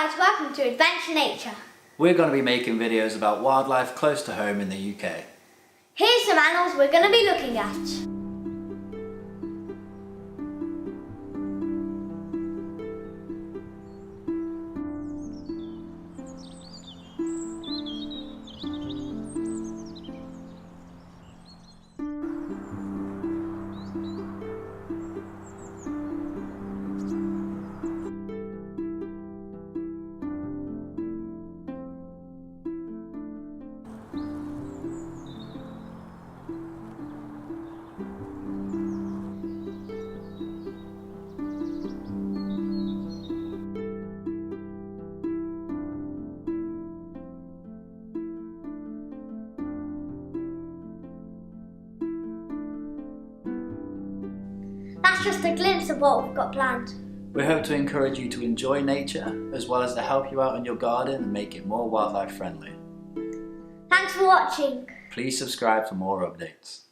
guys, welcome to Adventure Nature. We're going to be making videos about wildlife close to home in the UK. Here's some animals we're going to be looking at. That's just a glimpse of what we've got planned. We hope to encourage you to enjoy nature, as well as to help you out in your garden and make it more wildlife friendly. Thanks for watching. Please subscribe for more updates.